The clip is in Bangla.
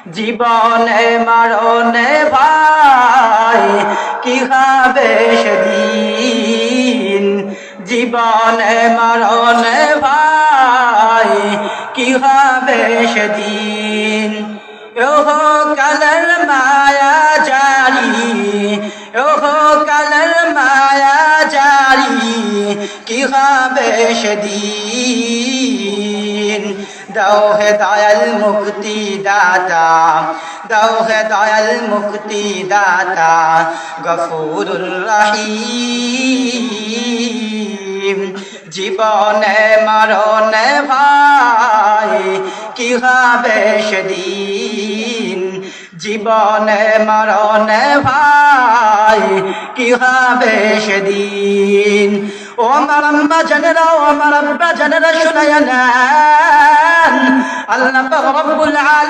জীবনে মরণে ভাই কি হবে সেদিন, জীবনে মরণে ভাই কি হবে সেদিন। ওহো কালের মায়া জারি, ওহো কালের মায়া জারি কি হবে সেদিন। দাও হে দয়াল মুক্তি দাতা, দাও হে দয়াল মুক্তি দাতা গফুরুর রহিম। জীবনে মরণে ভাই কি হবে সেদিন, জীবনে মরণে ভাই কি হবে সেদিন। ও আমার আম্মা জানেরা, ও আমার আব্বা জানেরা, শুনায়া নেন আল্লাহ পাক রব্বুল আলামিন